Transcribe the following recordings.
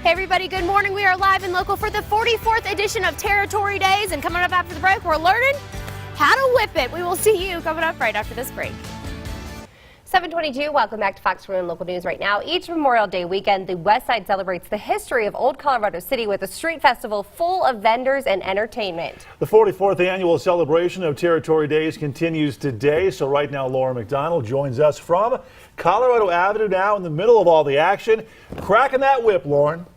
Hey everybody, good morning. We are live and local for the 44th edition of Territory Days, and coming up after the break, we're learning how to whip it. We will see you coming up right after this break. 7:22, welcome back to Fox 4 Local News right now. Each Memorial Day weekend, the West Side celebrates the history of Old Colorado City with a street festival full of vendors and entertainment. The 44th annual celebration of Territory Days continues today. So right now, Laura McDonald joins us from Colorado Avenue now in the middle of all the action. Cracking that whip, Lauren.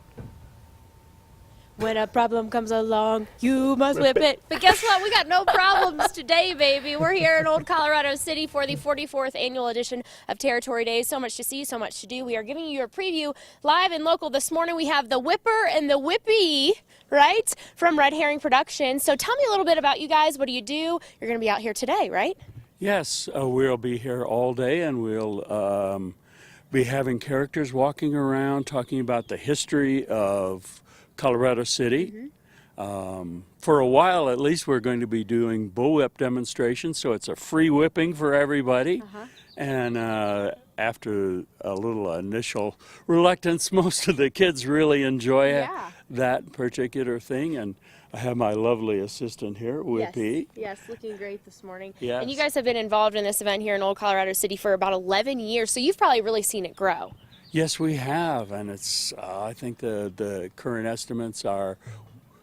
When a problem comes along, you must whip it. But guess what? We got no problems today, baby. We're here in Old Colorado City for the 44th annual edition of Territory Days. So much to see, so much to do. We are giving you a preview live and local. This morning we have the Whipper and the Whippy, right, from Red Herring Productions. So tell me a little bit about you guys. What do you do? You're going to be out here today, right? Yes, we'll be here all day, and we'll be having characters walking around talking about the history of Colorado City. For a while, at least, we're going to be doing bullwhip demonstrations, so it's a free whipping for everybody. And after a little initial reluctance, most of the kids really enjoy that particular thing. And I have my lovely assistant here, Whippy. Yes, looking great this morning. Yes. And you guys have been involved in this event here in Old Colorado City for about 11 years, so you've probably really seen it grow. Yes, we have, and it's. I think the current estimates are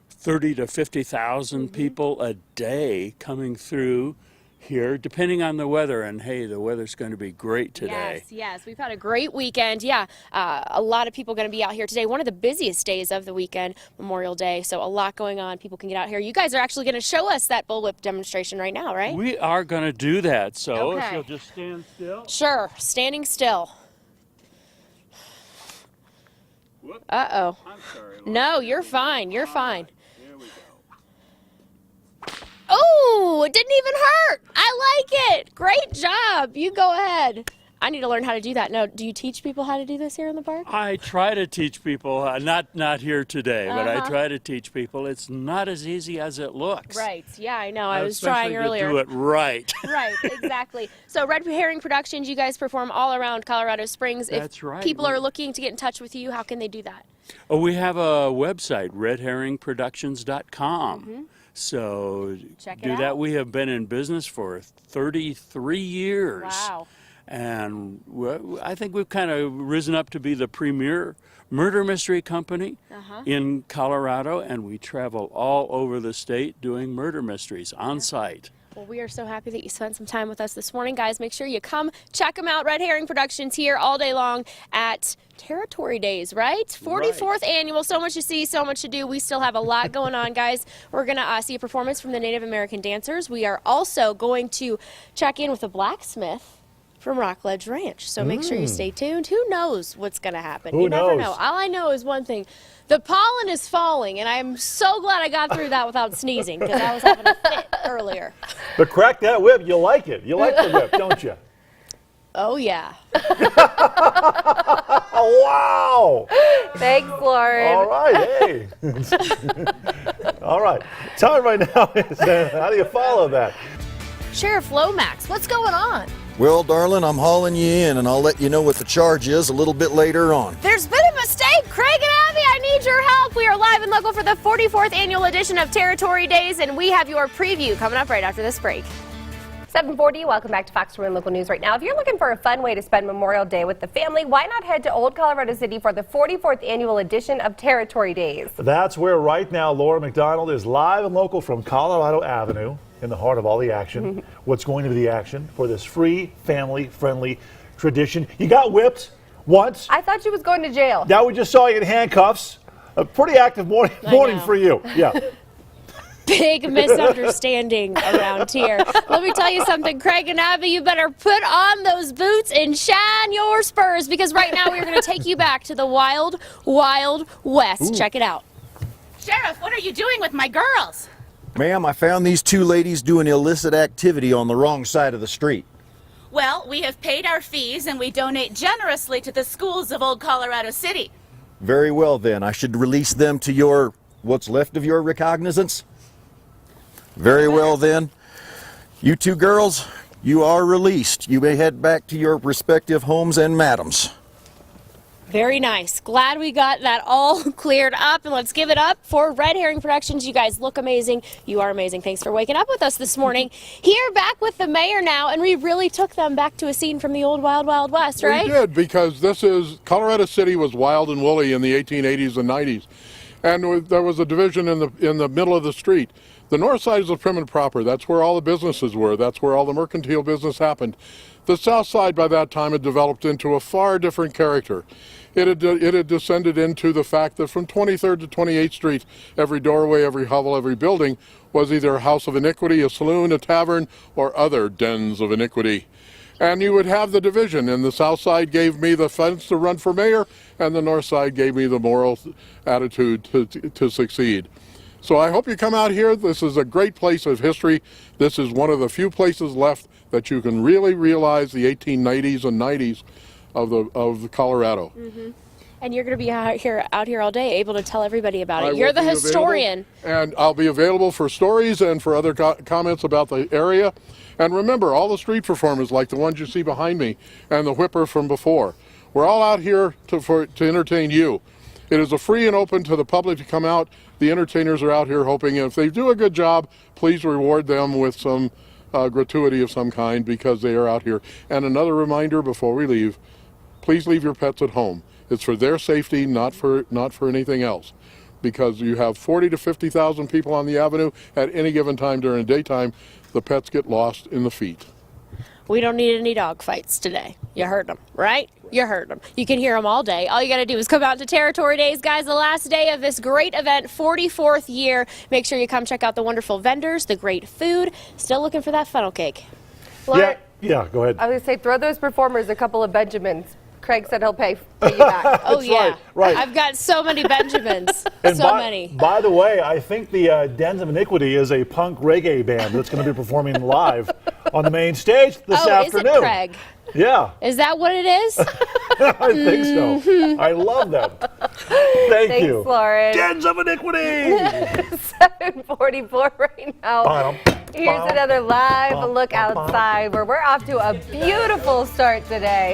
30 to 50,000 people a day coming through here, depending on the weather. And hey, the weather's going to be great today. Yes, we've had a great weekend. Yeah, a lot of people going to be out here today. One of the busiest days of the weekend, Memorial Day. So a lot going on. People can get out here. You guys are actually going to show us that bullwhip demonstration right now, right? We are going to do that. So Okay. if you'll just stand still. Sure, standing still. Whoop. Uh-oh. I'm sorry. No, you're fine. You're fine. Here we go. Oh, it didn't even hurt. I like it. Great job. You go ahead. I need to learn how to do that. Now, do you teach people how to do this here in the park? I try to teach people, not here today, but I try to teach people. It's not as easy as it looks. Right. Yeah, I know. I was trying earlier. To do it right. Right, exactly. So Red Herring Productions, you guys perform all around Colorado Springs. That's if right. people are looking to get in touch with you, how can they do that? Oh, we have a website, redherringproductions.com. So Check it do out. that. We have been in business for 33 years. Wow. And I think we've kind of risen up to be the premier murder mystery company in Colorado, and we travel all over the state doing murder mysteries on site. Well, we are so happy that you spent some time with us this morning, guys. Make sure you come check them out. Red Herring Productions here all day long at Territory Days, right? 44th annual. So much to see, so much to do. We still have a lot going on, guys. We're going to see a performance from the Native American dancers. We are also going to check in with a blacksmith from Rockledge Ranch. So make sure you stay tuned. Who knows what's going to happen? Who You never knows? know. All I know is one thing. The pollen is falling, and I'm so glad I got through that without sneezing, because I was having a fit earlier. But crack that whip. You like it. You like the whip, don't you? Oh, yeah. Oh, wow. Thanks, Lauren. All right. Hey. All right. Time right now is how do you follow that? Sheriff Lomax, what's going on? Well, darling, I'm hauling you in, and I'll let you know what the charge is a little bit later on. There's been a mistake. Craig and Abby, I need your help. We are live and local for the 44th annual edition of Territory Days, and we have your preview coming up right after this break. 7:40, welcome back to Fox 4 Local News right now. If you're looking for a fun way to spend Memorial Day with the family, why not head to Old Colorado City for the 44th annual edition of Territory Days? That's where right now Laura McDonald is live and local from Colorado Avenue in the heart of all the action. What's going to be the action for this free, family-friendly tradition? You got whipped once. I thought you was going to jail. Now we just saw you in handcuffs. A pretty active morning for you. Yeah. Big misunderstanding around here. Let me tell you something, Craig and Abby, you better put on those boots and shine your spurs, because right now we're going to take you back to the wild, wild west. Check it out. Sheriff, what are you doing with my girls? Ma'am, I found these two ladies doing illicit activity on the wrong side of the street. Well, we have paid our fees and we donate generously to the schools of Old Colorado City. Very well, then. I should release them to your, what's left of your recognizance? Very well, then. You two girls, you are released. You may head back to your respective homes and madams. Very nice. Glad we got that all cleared up. And let's give it up for Red Herring Productions. You guys look amazing. You are amazing. Thanks for waking up with us this morning. Here, back with the mayor now, and we really took them back to a scene from the old Wild Wild West, right? We did, because Colorado City was wild and woolly in the 1880s and 90s. And there was a division in the middle of the street. The north side is the prim and proper. That's where all the businesses were. That's where all the mercantile business happened. The south side by that time had developed into a far different character. It had descended into the fact that from 23rd to 28th Street, every doorway, every hovel, every building was either a house of iniquity, a saloon, a tavern, or other dens of iniquity. And you would have the division, and the south side gave me the funds to run for mayor, and the north side gave me the moral attitude to succeed. So I hope you come out here. This is a great place of history. This is one of the few places left that you can really realize the 1890s and 90s of Colorado. Mm-hmm. And you're going to be out here all day, able to tell everybody about it. I You're will the be historian. available, and I'll be available for stories and for other comments about the area. And remember, all the street performers, like the ones you see behind me, and the whipper from before, we're all out here to entertain you. It is a free and open to the public to come out. The entertainers are out here hoping, if they do a good job, please reward them with some gratuity of some kind, because they are out here. And another reminder before we leave, please leave your pets at home. It's for their safety, not for anything else, because you have 40 to 50,000 people on the avenue at any given time during the daytime. The pets get lost in the feet. We don't need any dog fights today. You heard them, right? You heard them. You can hear them all day. All you got to do is come out to Territory Days, guys, the last day of this great event, 44th year. Make sure you come check out the wonderful vendors, the great food. Still looking for that funnel cake. Laura, Yeah, go ahead. I was going to say, throw those performers a couple of Benjamins. Craig said he'll pay you back. Oh, yeah. right. I've got so many Benjamins. And so many. By the way, I think the Dens of Iniquity is a punk reggae band that's going to be performing live on the main stage this afternoon. Is it Craig? Yeah. Is that what it is? I think so. I love them. Thanks, you. Lauren. Dens of Iniquity! 7:44 right now. Here's another live look outside where we're off to a beautiful start today.